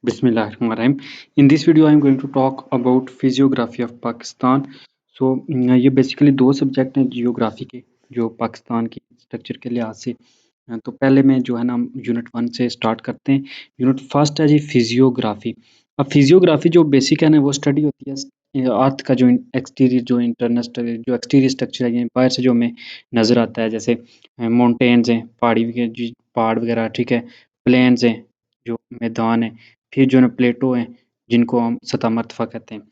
Bismillahirrahmanirrahim. In this video, I'm going to talk about physiography of Pakistan. ये basically दो subject हैं geography के जो पाकिस्तान की स्ट्रक्चर के लिहाज से तो पहले मैं जो है ना यूनिट 1 से स्टार्ट करते हैं। यूनिट फर्स्ट है जी फिजियोग्राफी। अब फिजियोग्राफी जो बेसिक है ना वो स्टडी होती है अर्थ का जो एक्सटीरियर जो इंटरनल जो एक्सटीरियर स्ट्रक्चर है, बाहर से जो हमें नज़र आता है, जैसे माउंटेन्स हैं, पहाड़ वगैरह, ठीक है, प्लेन्स हैं, जो मैदान है, फिर जो है ना प्लेटो हैं जिनको हम सतह मर्तफ़ा कहते हैं।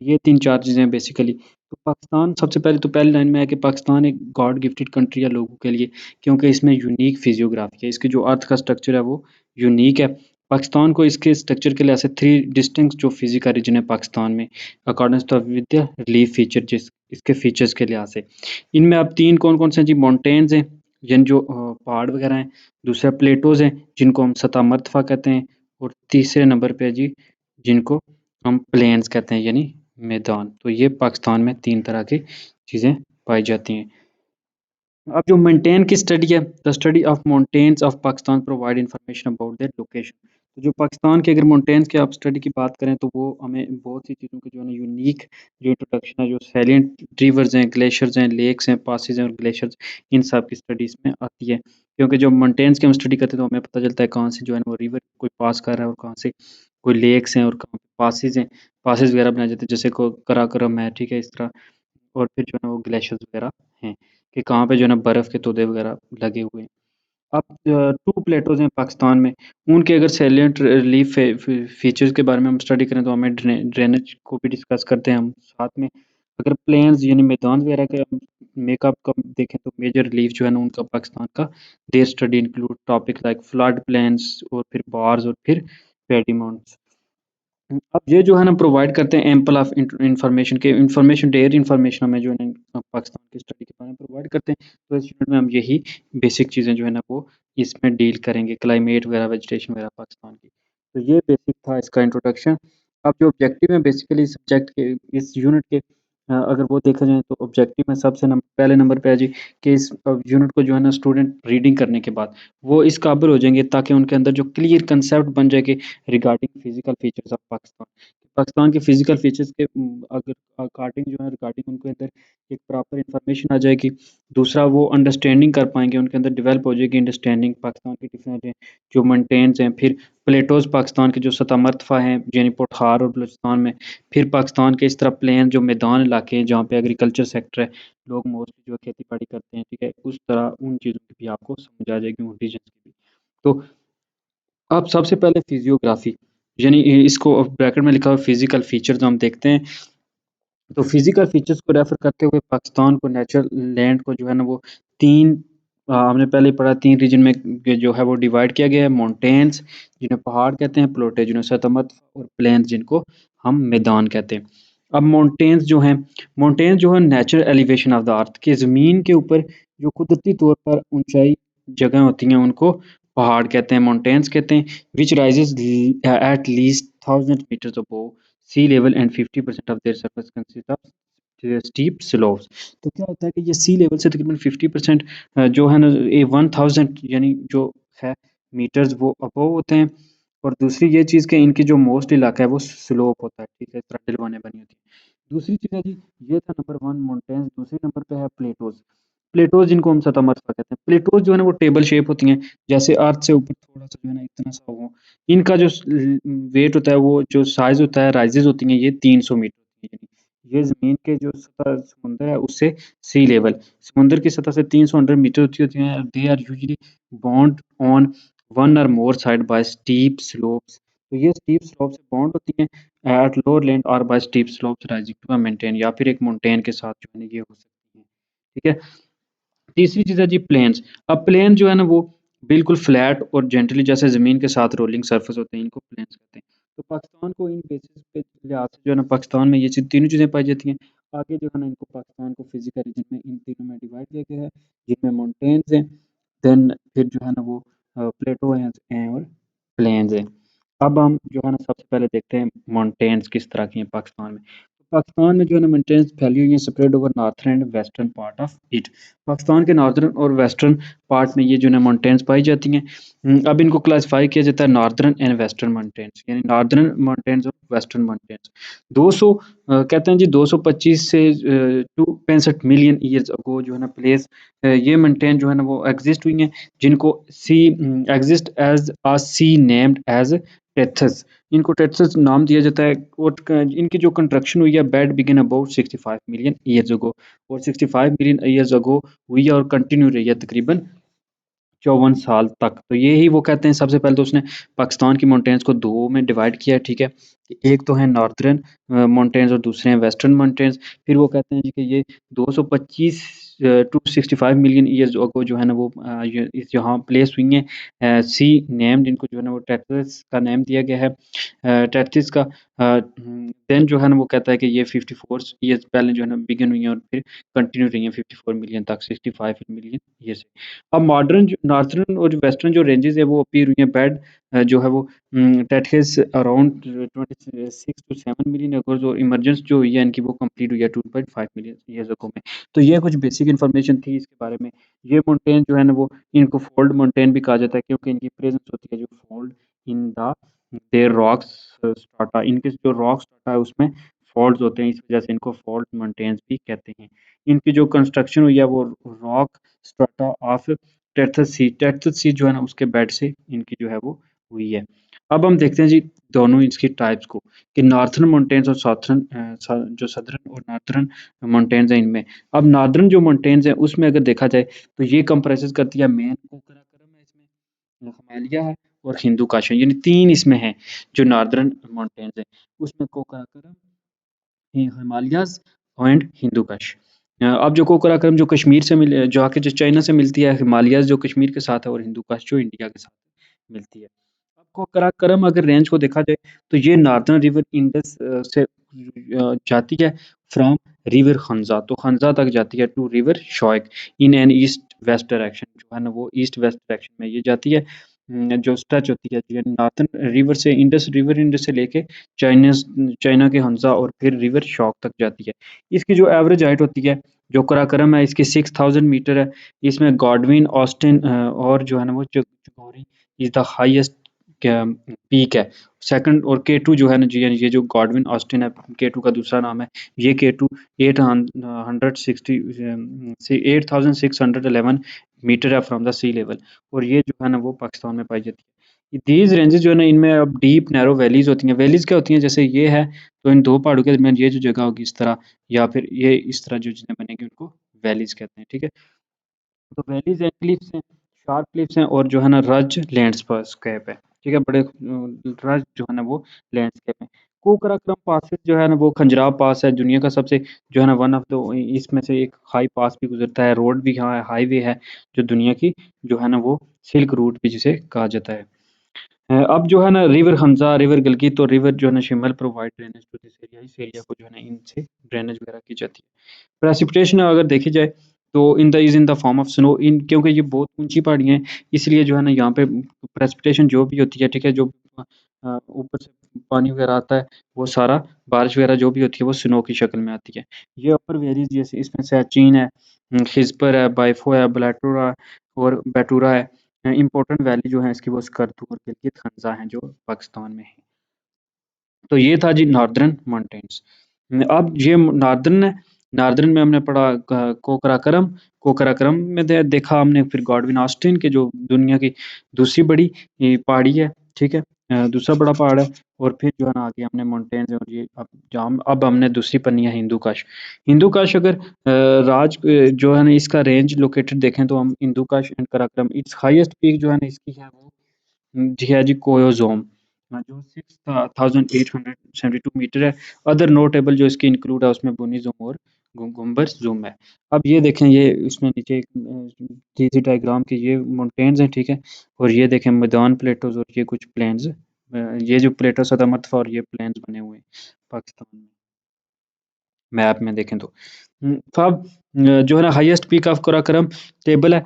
ये 3-4 चीज़ें हैं बेसिकली। तो पाकिस्तान सबसे पहले तो पहली लाइन में है कि पाकिस्तान एक गॉड गिफ्टेड कंट्री है लोगों के लिए, क्योंकि इसमें यूनिक फिजियोग्राफी है। इसकी जो अर्थ का स्ट्रक्चर है वो यूनिक है। पाकिस्तान को इसके स्ट्रक्चर के लिहाज से 3 डिस्टिंक्ट जो फिजिकल रीजन है पाकिस्तान में, according to with the relief feature, जिस इसके फीचर्स के लिहाज से। इनमें अब 3 कौन-कौन से हैं जी? माउंटेन्स हैं, यानी जो पहाड़ वगैरह हैं। दूसरा प्लेटोज़ हैं जिनको हम सतह मर्तफ़ा कहते हैं। और तीसरे नंबर पे है जी जिनको हम प्लेन्स कहते हैं, यानी मैदान। तो ये पाकिस्तान में 3 तरह की चीज़ें पाई जाती हैं। अब जो मेंटेन की स्टडी है, the study of mountains of Pakistan provide information about their location. तो जो पाकिस्तान के अगर माउंटेन्स की आप स्टडी की बात करें तो वो हमें बहुत सी चीज़ों की जो है ना यूनिक जो इंट्रोडक्शन है, जो सैलिएंट रिवर्स हैं, ग्लेशियर्स हैं, लेक्स हैं, पासेस हैं और ग्लेशियर्स, इन सब की स्टडी इसमें आती है। क्योंकि जो माउंटेन्स की हम स्टडी करते हैं तो हमें पता चलता है कहाँ से जो है ना वो रिवर कोई पास कर रहा है और कहाँ से कोई लेक्स हैं और कहाँ पे पासेस हैं। पासेस वगैरह बनाए जाते हैं, जैसे को कराकोरम है, ठीक है, इस तरह। और फिर जो है ना वो ग्लेशियर्स वगैरह हैं कि कहाँ पे जो है ना बर्फ़ के तोदे वगैरह लगे हुए हैं। अब 2 प्लेटोज़ हैं पाकिस्तान में, उनके अगर सैलिएंट रिलीफ फीचर्स के बारे में हम स्टडी करें तो हमें ड्रेनेज को भी डिस्कस करते हैं हम साथ में। अगर प्लेन्स यानी मैदान वगैरह के हम मेकअप का देखें तो मेजर रिलीफ जो है ना उनका पाकिस्तान का, there study include topic like flood plains और फिर बार्स और फिर पैडी माउंट्स। अब ये जो है ना प्रोवाइड करते हैं एम्पल ऑफ इंफॉर्मेशन के इंफॉर्मेशन, ढेर इंफॉर्मेशन हमें जो है ना पाकिस्तान की स्टडी के बारे में प्रोवाइड करते हैं। तो इस यूनिट में हम यही बेसिक चीज़ें जो है ना वो इसमें डील करेंगे, क्लाइमेट वगैरह, वेजिटेशन वगैरह पाकिस्तान की। तो ये बेसिक था इसका इंट्रोडक्शन। अब जो ऑब्जेक्टिव है बेसिकली सब्जेक्ट के इस यूनिट के, अगर वो देखा जाए तो ऑब्जेक्टिव में सबसे पहले नंबर पे है जी कि इस यूनिट को जो है ना स्टूडेंट रीडिंग करने के बाद वो इस काबिल हो जाएंगे ताकि उनके अंदर जो क्लियर कंसेप्ट बन जाए कि regarding physical features of Pakistan. Pakistan के फिजिकल फीचर्स के अगर अकॉर्डिंग जो है रिगार्डिंग उनके अंदर एक प्रॉपर इंफॉर्मेशन आ जाएगी। दूसरा वो अंडरस्टैंडिंग कर पाएँगे, उनके अंदर डेवलप हो जाएगी अंडरस्टैंडिंग पाकिस्तान की डिफरेंट जो मेंटेन्स हैं, फिर प्लेटोज़ पाकिस्तान के जो सतह मर्तफ़ा हैं, यानी पठार और बलूचिस्तान में, फिर पाकिस्तान के इस तरह प्लेन जो मैदान इलाके हैं जहाँ पे एग्रीकल्चर सेक्टर है, लोग मोस्टली जो है खेती-बाड़ी करते हैं, ठीक है? उस तरह उन चीज़ों की भी आपको समझ आ जाएगी, उन रीजन्स की भी। तो अब सबसे पहले फिजियोग्राफी, यानी इसको ब्रैकेट में लिखा हुआ फिजिकल फीचर्स हम देखते हैं। तो फिजिकल फीचर्स को रेफर करते हुए पाकिस्तान को नेचुरल लैंड को जो है ना वो 3 हमने पहले ही पढ़ा, 3 रीजन में जो है वो डिवाइड किया गया है। माउंटेन्स जिन्हें पहाड़ कहते हैं, प्लेटो जिन्हें सतह और प्लेन्स जिनको हम मैदान कहते हैं। अब माउंटेन्स जो है natural elevation of the earth, कि ज़मीन के ऊपर जो कुदरती तौर पर ऊंचाई जगह होती हैं उनको पहाड़ कहते हैं, माउंटेन्स कहते हैं। Which rises at least 1000 metres above sea level and 50% of their surface consist of steep slopes. तो क्या होता है कि ये सी लेवल से तकरीबन 50% जो है ना ये 1000 यानी जो है मीटर्स वो अबव होते हैं। और दूसरी ये चीज़ कि इनकी जो मोस्ट इलाका है वो स्लोप होता है, ठीक है, इस तरह ढलवानें बनी होती हैं। दूसरी चीज़ है जी, ये था नंबर 1 माउंटेन्स। दूसरे नंबर पे है प्लेटोज़। प्लेटोज़ जिनको हम सतह मर्तफा कहते हैं। प्लेटोज़ जो है ना वो टेबल शेप होती हैं, जैसे अर्थ से ऊपर थोड़ा-सा जो है ना इतना सा हो। इनका जो वेट होता है, वो जो साइज़ होता है, राइज़ेज़ होती हैं, ये 300 मीटर होती हैं। ये ज़मीन के जो सतह समुंदर है उससे सी लेवल, समुंदर की सतह से 300 मीटर ऊँची होती हैं। They are usually bound on one और more side by steep slopes. तो ये स्टीप स्लोप से बाउंड होती हैं एट लोअर लैंड और by steep slopes rising to a mountain, या फिर एक माउंटेन के साथ जो है ना ये हो सकती हैं। ठीक है? तीसरी चीज़ है जी प्लेन्स। अब प्लेन जो है ना वो बिल्कुल फ्लैट और जेंटली, जैसे ज़मीन के साथ रोलिंग सरफेस होते हैं, इनको प्लेन्स कहते हैं। तो पाकिस्तान को इन बेसिस पे लिहाज से जो है ना पाकिस्तान में ये तीनों चीज़ें पाई जाती हैं। आगे जो है ना इनको पाकिस्तान को फिजिकल रीजन में इन तीनों में डिवाइड किया गया है, जिनमें माउंटेन्स हैं, देन फिर जो है ना वो प्लेटो हैं और प्लेन्स हैं। अब हम जो है ना सबसे पहले देखते हैं माउंटेन्स किस तरह की हैं पाकिस्तान में। पाकिस्तान में जो है ना माउंटेन्स फैली हुई हैं spread over northern and western part of it. Pakistan के नॉर्दर्न और वेस्टर्न पार्ट में ये जो है ना माउंटेन्स पाई जाती हैं। अब इनको क्लासिफाई किया जाता है नॉर्दर्न एंड वेस्टर्न माउंटेन्स, यानी नॉर्दर्न माउंटेन्स और वेस्टर्न माउंटेन्स। 200 कहते हैं जी 225 से टू 65 मिलियन ईयर्स अगो जो है ना प्लेस ये माउंटेन जो है ना वो एग्जिस्ट हुई हैं, जिनको सी एग्जिस्ट एज आ सी नेम्ड एज टेथस। इनको टेथस नाम दिया जाता है और इनकी जो कंस्ट्रक्शन हुई है bed begin about 65 million years ago, और 65 मिलियन ईयर्स अगो हुई है और कंटिन्यू रही है तकरीबन 54 साल तक। तो ये ही वो कहते हैं, सबसे पहले तो उसने पाकिस्तान की माउंटेन्स को 2 में डिवाइड किया है, ठीक है? कि एक तो है नॉर्दर्न माउंटेन्स और दूसरे हैं वेस्टर्न माउंटेन्स। फिर वो कहते हैं जी कि ये 225 टू 65 मिलियन ईयर्स अगो जो है ना वो ये इस यहाँ प्लेस हुई हैं। सी नेम्ड इनको जो है ना वो टेथस का नेम दिया गया है। टेथस का देन जो है ना वो कहता है कि ये 54 ईयर्स पहले जो है ना बिगिन हुई हैं और फिर कंटिन्यू रही हैं 54 मिलियन तक, 65 मिलियन ईयर्स। अब मॉडर्न जो नॉर्थर्न और वेस्टर्न जो रेंजेस है वो अपीयर हुई हैं बेड जो है वो टेथस अराउंड 26 टू 7 मिलियन एकर्स, और इमरजेंस जो हुई है इनकी वो कंप्लीट हुई है 2.5 मिलियन ईयर्स अगो में। तो ये कुछ बेसिक इन्फॉर्मेशन थी इसके बारे में। ये माउंटेन जो है ना वो इनको फोल्ड माउंटेन भी कहा जाता है, क्योंकि इनकी प्रेजेंस होती है जो fold in the their rocks strata, इनके जो रॉक स्ट्राटा है उसमें फॉल्ट्स होते हैं, इस वजह से इनको फॉल्ट माउंटेन्स भी कहते हैं। इनकी जो कंस्ट्रक्शन हुई है वो रॉक स्ट्राटा ऑफ टेथस सी जो है ना उसके बेड से इनकी जो है वो हुई है। अब हम देखते हैं जी दोनों इसकी टाइप्स को, कि नॉर्थर्न माउंटेन्स और जो सदर्न और नॉर्थर्न माउंटेन्स हैं इनमें। अब नॉर्थर्न जो माउंटेन्स हैं उसमें अगर देखा जाए तो ये कंप्रेसेस करती है मेन कोकराकरम है इसमें, हिमालय है और हिंदू काश है, यानी 3 इसमें हैं जो नॉर्थर्न माउंटेन्स हैं। उसमें कोकराकरम, हिमालयाज़ एंड हिंदू कुश। अब जो कोकराकरम जो कश्मीर से जो आके जो चाइना से मिलती है, हिमालयाज़ जो कश्मीर के साथ है और हिंदू कुश जो इंडिया के साथ मिलती है। अब कोकराकरम अगर रेंज को देखा जाए तो ये नॉर्दर्न रिवर इंडस से जाती है फ्रॉम रिवर खंजा, तो खंजा तक जाती है to river Shyok in an east west direction, जो है ना वो ईस्ट वेस्ट डायरेक्शन में ये जाती है। जो स्ट्रेच होती है नॉर्थर्न रिवर इंडस से लेके चाइना चाइना के हंसा और फिर रिवर शॉक तक जाती है। इसकी जो एवरेज हाइट होती है जो कराकरम है इसकी 6000 मीटर है। इसमें गॉडविन ऑस्टिन और जो है ना वो जोगोरी इज द हाईएस्ट पीक है। सेकंड और K2 जो है ना जी, यानी ये जो गॉडविन ऑस्टिन है K2 का दूसरा नाम है। ये K2 8611 मीटर है फ्रॉम द सी लेवल, और ये जो है ना वो पाकिस्तान में पाई जाती है। दीज रेंजेस जो है ना इनमें अब डीप नैरो वैलीज होती हैं। वैलीज क्या होती हैं, जैसे ये है तो इन दो पहाड़ों के दरमियान ये जो जगह होगी इस तरह, या फिर ये इस तरह जो चीज़ें बनेंगी उनको वैलीज कहते हैं, ठीक है? तो वैलीज एंड क्लिफ्स हैं, शार्प क्लिफ्स हैं और जो है ना रज लैंडस्केप है, ठीक है? बड़े रज जो है ना वो लैंडस्केप है। कोकराकरम पासेस जो है ना वो खंजराव पास है, दुनिया का सबसे जो है ना वन ऑफ द इसमें से एक हाई पास भी गुजरता है, रोड भी यहाँ है, हाईवे है जो दुनिया की जो है ना वो सिल्क रूट भी जिसे कहा जाता है। अब जो है ना रिवर हमजा, रिवर गिलगित और रिवर जो है ना शिमल provide drainage to this area, इस एरिया को जो है ना इनसे ड्रेनेज वगैरह की जाती है। प्रेसिपिटेशन अगर देखी जाए तो in the form of snow, इन क्योंकि ये बहुत ऊंची पहाड़ियाँ हैं इसलिए जो है ना यहाँ पे प्रेसिपिटेशन जो भी होती है, ठीक है? जो ऊपर से पानी वगैरह आता है वो सारा बारिश वगैरह जो भी होती है वो स्नो की शक्ल में आती है। ये अपर वेरीज जैसे इसमें सैचीन है, खिज़पर है, बाइफो है, ब्लैटोरा और बैटूरा है। इम्पोर्टेंट वैली जो है इसकी वो स्कर्दू और गिलगित खंजा हैं जो पाकिस्तान में है। तो ये था जी नॉर्दर्न माउंटेन्स। अब ये नॉर्दर्न है, नॉर्दर्न में हमने पढ़ा कोकराकरम, कोकराकरम में देखा हमने फिर गॉडविन ऑस्टिन के जो दुनिया की दूसरी बड़ी पहाड़ी है, ठीक है? दूसरा बड़ा पहाड़ है। और फिर जो है ना आगे हमने माउंटेन्स और ये अब हमने दूसरी पढ़नी है हिंदू कुश। हिंदू कुश अगर जो है ना इसका रेंज लोकेटेड देखें तो हम Hindu Kush and Karakoram, its highest peak जो है ना इसकी है वो जी है जी कोयोज़ोम, जो 6872 मीटर है। अदर नोटेबल जो इसके इंक्लूड है उसमें बोनी ज़ूम और गुम्बद ज़ूम है। अब ये देखें, ये इसमें नीचे एक थी डायग्राम की ये माउंटेन्स हैं, ठीक है? और ये देखें मैदान प्लेटोज़ और ये कुछ प्लेन्स, ये जो प्लेटो सदामत और ये प्लेन्स बने हुए हैं पाकिस्तान में, मैप में देखें तो। तो अब जो है ना highest peak of Karakoram table है।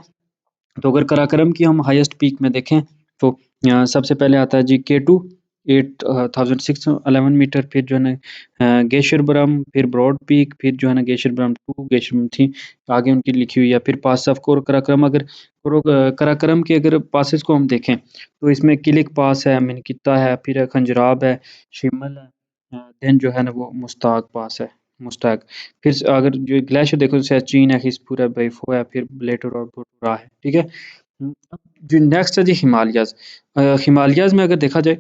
तो अगर कराकरम की हम हाईएस्ट पीक में देखें तो सबसे पहले आता है जी K2, 8611 मीटर, फिर जो है ना गेशरब्रम, फिर ब्रॉड पीक, फिर जो है ना गेशरब्रम 2, गेशरब्रम 3 आगे उनकी लिखी हुई है। फिर पास ऑफ कराकरम, अगर कराकरम के अगर पासेस को हम देखें तो इसमें किलिक पास है, मिनकिता है, फिर खंजराब है, शिमल है, देन जो है ना वो मुश्ताक पास है, मुश्ताक। फिर अगर जो ग्लेशियर देखो जैसे चीन है, हिस्पुर है, बैफो है, फिर ब्लेटर और बोटरा है, ठीक है। अब जो नेक्स्ट है जी हिमालयाज़। हिमालयाज़ में अगर देखा जाए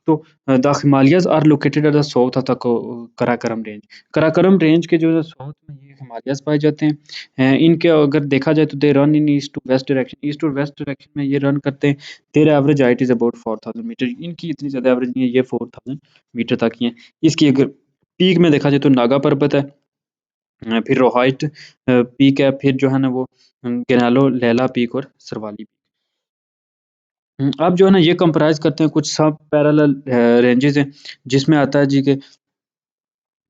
तो the Himalayas are located at the south of the Karakoram range. Karakoram range के जो है साउथ में ये हिमालयाज़ पाए जाते हैं। इनके अगर देखा जाए तो they run in east to west direction, east और वेस्ट डायरेक्शन में ये रन करते हैं। Their average height is about 4000 metre. इनकी इतनी ज़्यादा एवरेज नहीं है, ये 4000 मीटर तक ही है। इसकी अगर पीक में देखा जाए तो नागा पर्वत है, फिर रोहाइट पीक है, फिर जो है ना वो गिनालो, लैला पीक और सरवाली पीक। अब जो है ना ये कंप्राइज़ करते हैं कुछ सब पैरेलल रेंजेज़ हैं, जिसमें आता है जी के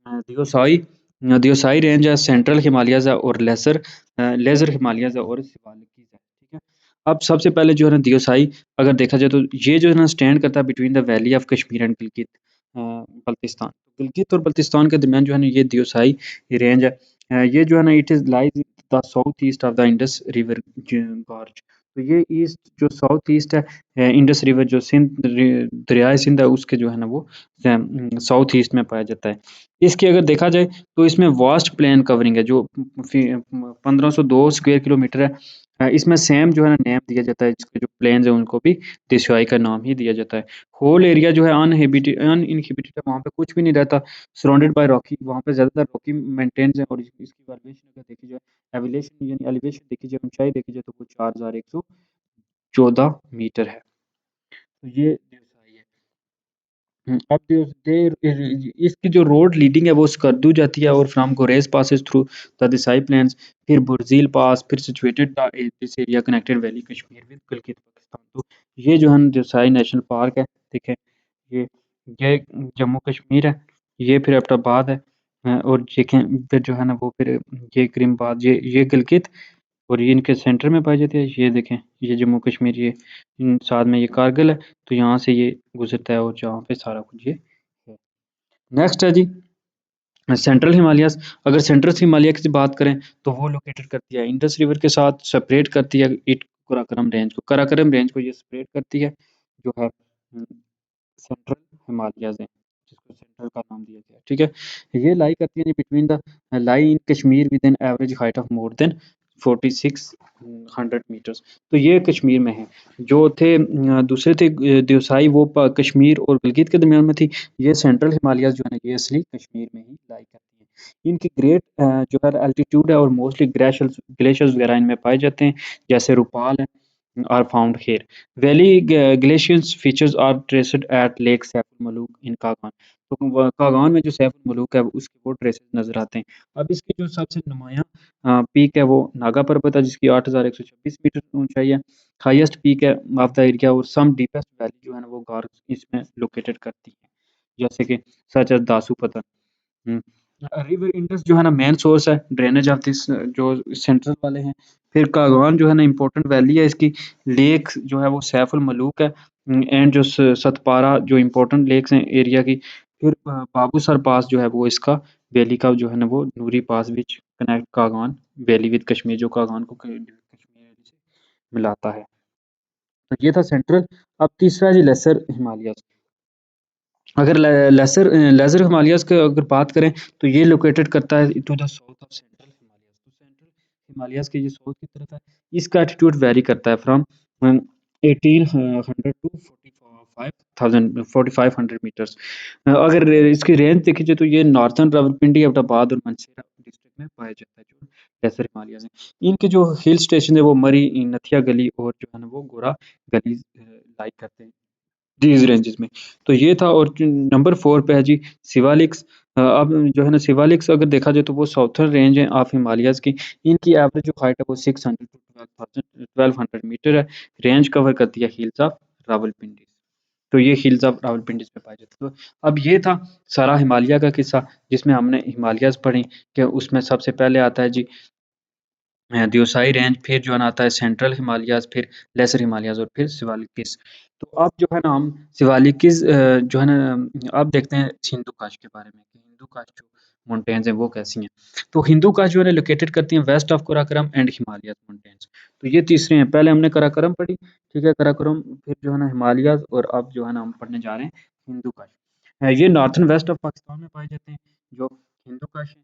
दियोसाई दियोसाई रेंज है, सेंट्रल हिमालयाज़ है और लेज़र हिमालयाज़ है और सिवालिकीज़ है, ठीक है। अब सबसे पहले जो है ना दियोसाई अगर देखा जाए तो ये जो है ना स्टैंड करता है between the valley of Kashmir and Gilgit Baltistan. Gilgit और बल्तिस्तान के दरमियान जो है ना ये दियोसाई रेंज है। ये जो है ना it is lies the south east of the Indus river gorge. तो ये ईस्ट जो साउथ ईस्ट है इंडस रिवर जो सिंध दरियाए सिंध है उसके जो है ना वो साउथ ईस्ट में पाया जाता है। इसकी अगर देखा जाए तो इसमें वास्ट प्लेन कवरिंग है जो 1502 स्क्वायर किलोमीटर है। इसमें सेम जो है ना नेम दिया जाता है, इसके जो प्लेन्स हैं उनको भी देशवाई का नाम ही दिया जाता है। होल एरिया जो है अनइनहिबिटेड है, वहाँ पे कुछ भी नहीं रहता। सराउंडेड बाय रॉकी, वहाँ पे ज़्यादातर रॉकी मेंटेन्स हैं और इसकी वाल्वेशन अगर देखी जाए, एलिवेशन देखी जाए, ऊंचाई देखी जाए तो वो 4114 मीटर है। तो ये देवसाई है। अब इसकी जो रोड लीडिंग है वो स्कर्दू जाती है और from Gurez passes through the दिसाई planes, फिर बुर्जील पास, फिर situated this area connected valley Kashmir with Gilgit Pakistan. तो ये जो है ना दिसाई नेशनल पार्क है, ठीक है। ये ये जम्मू कश्मीर है, ये फिर एबटाबाद है, और देखें फिर जो है ना वो फिर ये करीमाबाद, ये गिलगित और ये इनके सेंटर में पाई जाती है। ये देखें, ये जम्मू कश्मीर, ये साथ में ये कारगिल है, तो यहाँ से ये गुजरता है और जहाँ पे सारा कुछ ये है। नेक्स्ट है जी सेंट्रल हिमालयाज़। अगर सेंट्रल हिमालय की बात करें तो वो लोकेटेड करती है इंडस रिवर के साथ, सेपरेट करती है इट कराकरम रेंज को, कराकरम रेंज को ये सेपरेट करती है, जो है सेंट्रल हिमालयाज़ है, जिसको सेंट्रल का नाम दिया गया है, ठीक है। ये लाई करती है between the lie in Kashmir with an average height of more than 4600 metres. तो ये कश्मीर में है। जो थे दूसरे थे देवसाई, वो कश्मीर और गिलगित के दरमियान में थी। ये सेंट्रल हिमालयाज़ जो है ना ये असली कश्मीर में ही लाई करती है। इनकी ग्रेट जो है एल्टीट्यूड है और मोस्टली ग्लेशियर्स वगैरह इनमें पाए जाते हैं, जैसे रूपाल है are found here. Valley glaciers features are traced at Lake Saiful Malook in Kagan. तो कागान में जो सैफुल मलूक है उसके वो ट्रेसेस नजर आते हैं। अब इसकी जो सबसे नुमाया पीक है वो नागा पर्वत है, जिसकी 8126 मीटर ऊंचाई है। हाईएस्ट पीक है ऑफ द एरिया, और सम डीपेस्ट वैली जो है ना वो गार इसमें लोकेटेड करती है, जैसे कि सच एज दासू पतन। रिवर इंडस जो है ना मेन सोर्स है ड्रेनेज ऑफ दिस, जो सेंट्रल वाले हैं। फिर कागवान जो है ना इम्पोर्टेंट वैली है इसकी। लेक जो है वो सैफुल मलूक है, एंड जो सतपारा जो इम्पोर्टेंट लेक्स हैं एरिया की। फिर बाबूसर पास जो है वो इसका वैली का जो है ना वो Noori pass which connect Kaghan valley with Kashmir, जो कागवान को कश्मीर से मिलाता है। तो ये था सेंट्रल। अब तीसरा जी लेसर हिमालय। अगर लेज़र हिमालयाज़ की अगर बात करें तो ये लोकेटेड करता है to the south of central Himalayas. तो सेंट्रल हिमालयाज़ के ये साउथ की तरफ है। इसका एल्टीट्यूड वेरी करता है फ्रॉम 1800 टू 4500 मीटर्स। अगर इसकी रेंज देखी जाए तो ये नॉर्थर्न रावलपिंडी, अब्टाबाद और मंडसेरा डिस्ट्रिक्ट में पाया जाता है, जो लेसर हिमालयाज़ है। इनके जो हिल स्टेशन है वो मरी, नथिया गली और जो है ना वो गोरा गली लाइक करते हैं दीज़ रेंजेस में। तो ये था। और नंबर 4 पे है जी शिवालिक्स। अब जो है ना शिवालिक्स अगर देखा जाए तो वो साउथर्न रेंज है ऑफ हिमालयाज़ की। इनकी एवरेज जो हाइट है वो 600 टू 1200 मीटर है। रेंज कवर करती है हिल्स ऑफ रावलपिंडी। तो ये हिल्स ऑफ रावलपिंडी में पाए जाते हैं। तो अब ये था सारा हिमालय का किस्सा, जिसमें हमने हिमालयाज़ पढ़ी कि उसमें सबसे पहले आता है जी दियोसाई रेंज, फिर जो है ना आता है सेंट्रल हिमालयाज़, फिर लेसर हिमालयाज़ और फिर सिवालिकिस। तो अब जो है ना हम सिवालिकिस जो है ना अब देखते हैं हिंदू कुश के बारे में कि हिंदू कुश जो माउंटेन्स हैं वो कैसी हैं। तो हिंदू कुश जो है ना लोकेटेड करती हैं west of Karakoram and Himalayas mountains. तो ये तीसरे हैं, पहले हमने कराकोरम पढ़ी, ठीक है, कराकोरम, फिर जो है ना हिमालयाज़ और अब जो है ना हम पढ़ने जा रहे हैं हिंदू कुश। ये नॉर्थन वेस्ट ऑफ पाकिस्तान में पाए जाते हैं जो हिंदू कुश हैं।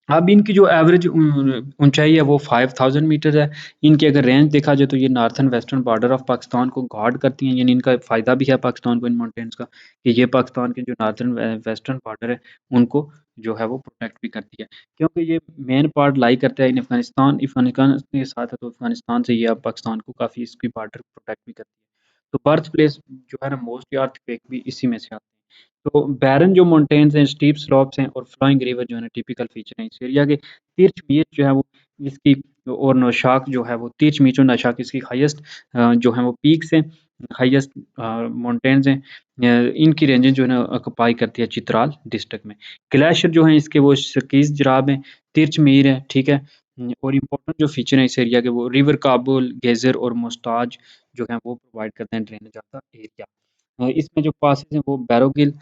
अब इनकी जो एवरेज ऊंचाई है वो 5000 मीटर है। इनकी अगर रेंज देखा जाए तो ये northern western border of Pakistan को गार्ड करती हैं, यानी इनका फ़ायदा भी है पाकिस्तान को इन माउंटेन्स का कि ये पाकिस्तान के जो नॉर्थन वेस्टर्न बॉर्डर है उनको जो है वो प्रोटेक्ट भी करती है, क्योंकि ये मेन पार्ट लाई करता है इन अफगानिस्तान अफगानिस्तान के साथ है, तो अफगानिस्तान से ये अब पाकिस्तान को काफ़ी इसकी बॉर्डर प्रोटेक्ट भी करती है। तो बर्थ प्लेस जो है ना मोस्टली अर्थक्वेक भी इसी में से आते हैं। तो बैरन जो माउंटेन्स हैं, स्टीप स्लोप्स हैं और फ्लोइंग रिवर जो है ना टिपिकल फीचर हैं इस एरिया के। तिरछ मीर जो है वो इसकी और नौशाक जो है वो तिरछ मीर और नौशाक इसकी हाईएस्ट जो है वो पीक्स हैं, हाईएस्ट माउंटेन्स हैं। इनकी रेंजेस जो है ना ऑक्यूपाई करती है चित्राल डिस्ट्रिक्ट में। ग्लेशियर जो हैं इसके वो सकीस जराब हैं, तिरछ मीर है, ठीक है। और इम्पोर्टेंट जो फीचर हैं इस एरिया के वो रिवर काबुल, गेज़र और मुस्ताज जो है वो प्रोवाइड करते हैं ड्रेनेज ऑफ द एरिया। इसमें जो पासेस हैं वो बैरोगिल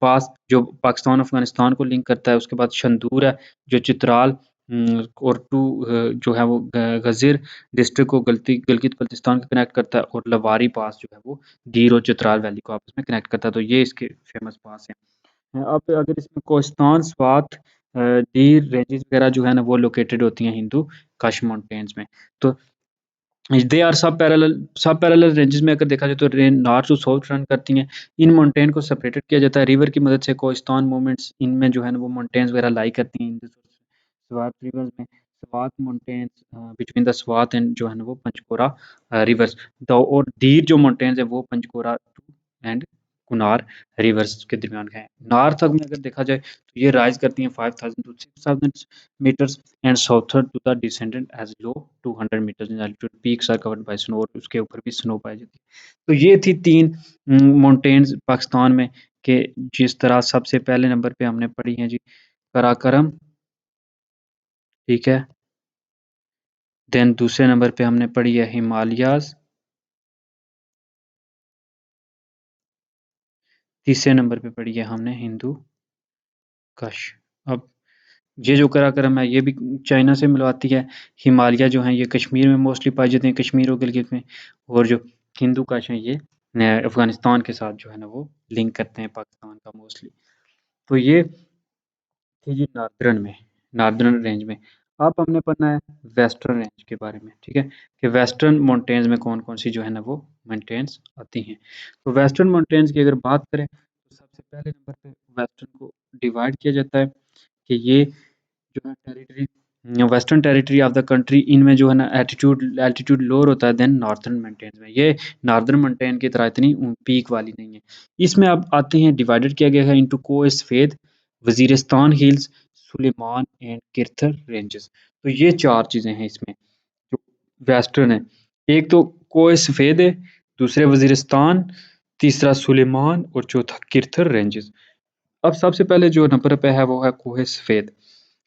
पास जो पाकिस्तान अफ़गानिस्तान को लिंक करता है, उसके बाद शंदूर है जो चित्राल और जो है वो गज़िर डिस्ट्रिक्ट को गिलगित बल्तिस्तान को कनेक्ट करता है और लवारी पास जो है वो गीर और चित्राल वैली को आपस में कनेक्ट करता है, तो ये इसके फेमस पास हैं। अब अगर इसमें कोहिस्तान, स्वात, दीर रेंजेस वगैरह जो है ना वो लोकेटेड होती हैं हिंदू कुश माउंटेन्स में। तो दे आर सब पैरेलल रेंजेस में अगर देखा जाए तो run north to south run करती हैं। इन माउंटेन को सेपरेटेड किया जाता है रिवर की मदद से। कोहिस्तान मूवमेंट्स इनमें जो है ना वो माउंटेन्स वगैरह लाई करती हैं स्वात रिवर्स में। Swat mountains between the Swat and जो है ना वो पंचकोरा रिवर्स। द और दीर जो माउंटेन्स है वो पंचकोरा एंड कुनार रिवर्स के दरमियान है। नॉर्थ तक में अगर देखा जाए तो ये राइज करती हैं 5000 to 6000 metres and southward to the descendant as low 200 metres in altitude. Peaks are covered by snow और उसके ऊपर भी स्नो पाई जाती है। तो ये थी 3 माउंटेन्स पाकिस्तान में के जिस तरह सबसे पहले नंबर पे हमने पढ़ी हैं जी कराकरम, ठीक है। देन दूसरे नंबर पे हमने पढ़ी है हिमालयाज़, तीसरे नंबर पे पढ़ी है हमने हिंदू कुश। अब ये जो कराकरम है ये भी चाइना से मिलवाती है। हिमालय जो हैं ये कश्मीर में मोस्टली पाए जाते हैं, कश्मीर और गिलगित में। और जो हिंदू कुश हैं ये अफ़गानिस्तान के साथ जो है ना वो लिंक करते हैं पाकिस्तान का मोस्टली। तो ये थी जी नॉर्दर्न रेंज में। अब हमने पढ़ना है वेस्टर्न रेंज के बारे में, ठीक है, कि वेस्टर्न माउंटेन्स में कौन-कौन सी जो है ना वो माउंटेन्स आती हैं। तो वेस्टर्न माउंटेन्स की अगर बात करें तो सबसे पहले नंबर पे वेस्टर्न को डिवाइड किया जाता है कि ये जो है territory western territory of the country, इनमें जो है ना एल्टीट्यूड लोअर होता है देन नॉर्थर्न माउंटेन्स में। ये नॉर्दर्न माउंटेन की तरह इतनी पीक वाली नहीं है। इसमें अब आते हैं, डिवाइडेड किया गया है इनटू कोस फेद, Waziristan hills, Sulaiman and Kirthar ranges. तो ये 4 चीज़ें हैं इसमें जो वेस्टर्न है। एक तो कोस फेद है, दूसरे वजीरिस्तान, तीसरा सुलेमान और चौथा किरथर रेंजेस। अब सबसे पहले जो नंबर पे है वो है कोह सफ़ेद।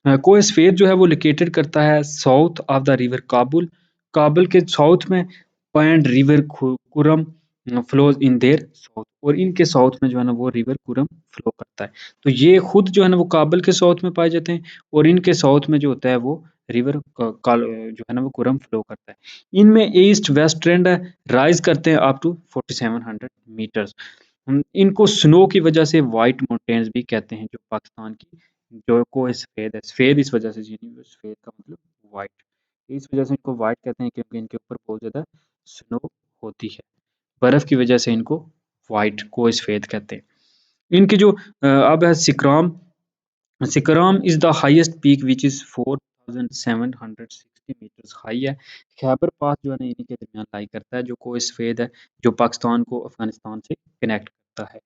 कोह सफ़ेद जो है वो लोकेटेड करता है south of the river Kabul. Kabul के साउथ में point river Kurram flows in their south, और इनके साउथ में जो है ना वो रिवर कुरम फ्लो करता है। तो ये खुद जो है ना वो काबुल के साउथ में पाए जाते हैं और इनके साउथ में जो होता है वो रिवर जो है ना वो कुरम फ्लो करता है। इनमें ईस्ट वेस्ट ट्रेंड है, राइज करते हैं अप टू 4700 मीटर्स। इनको स्नो की वजह से व्हाइट माउंटेन्स भी कहते हैं जो पाकिस्तान की जो को सफ़ेद है। सफ़ेद इस वजह से यानी सफ़ेद का मतलब व्हाइट, इस वजह से इनको व्हाइट कहते हैं क्योंकि इनके ऊपर बहुत ज़्यादा स्नो होती है। बर्फ़ की वजह से इनको व्हाइट को सफ़ेद कहते हैं। इनकी जो अब है Sikaram. Sikaram is the highest peak which is 4760 metres high है। खैबर पास जो है ना इन्हीं के दरमियान लाई करता है जो कोह सफ़ेद है, जो पाकिस्तान को अफ़गानिस्तान से कनेक्ट करता है।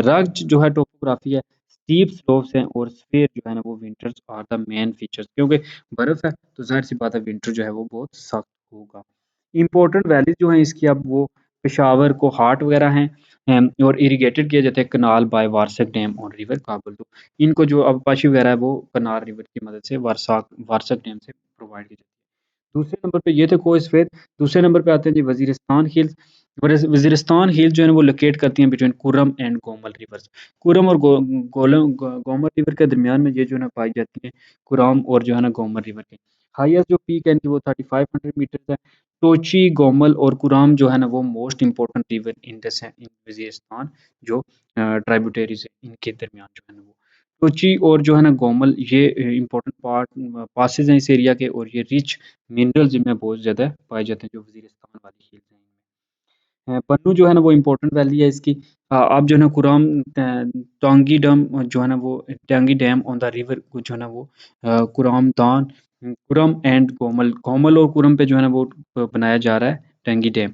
रग्ड जो है टोपोग्राफी है, स्टीप स्लोप्स हैं और स्फेयर जो है ना वो winters are the main features, क्योंकि बर्फ़ है तो ज़ाहिर-सी बात है विंटर जो है वो बहुत सख्त होगा। इम्पोर्टेंट वैलीज़ जो हैं इसकी अब वो पेशावर को हाट वगैरह हैं, और इरिगेटेड किया जाता है canal by Warsak dam on river Kabul. तो इनको जो आबपाशी वगैरह है वो कनाल रिवर की मदद से वारसक डैम से प्रोवाइड की जाती है। दूसरे नंबर पे ये थे कोह सफ़ेद। दूसरे नंबर पे आते हैं जी वज़ीरिस्तान हिल्स। वज़ीरिस्तान हिल्स जो है ना वो लोकेट करती हैं between Kurram and Gomal reverse. Kurram और गोमल रिवर के दरमियान में ये जो है ना पाई जाती हैं, कुराम और जो है ना गोमल रिवर के। हाईएस्ट जो पीक है इनकी वो 3500 मीटर्स है। टोची, गोमल और कुराम जो है ना वो most important river in this है इन वज़ीरिस्तान, जो ट्राइब्यूटरीज़ है इनके दरमियान जो है ना वो। टोची और जो है ना गोमल ये इम्पोर्टेंट पासेस हैं इस एरिया के, और ये रिच मिनरल्स इनमें बहुत ज़्यादा पाए जाते हैं जो वज़ीरिस्तान वाली हिल्स हैं इनमें। पन्नू जो है ना वो इम्पोर्टेंट वैली है इसकी। आप जो है ना कुराम टांगी डैम जो है ना वो टांगी डैम ऑन द रिवर को जो है ना वो कुराम दान कुरम एंड गोमल गोमल और कुरम पे जो है ना वो बनाया जा रहा है टांगी डैम।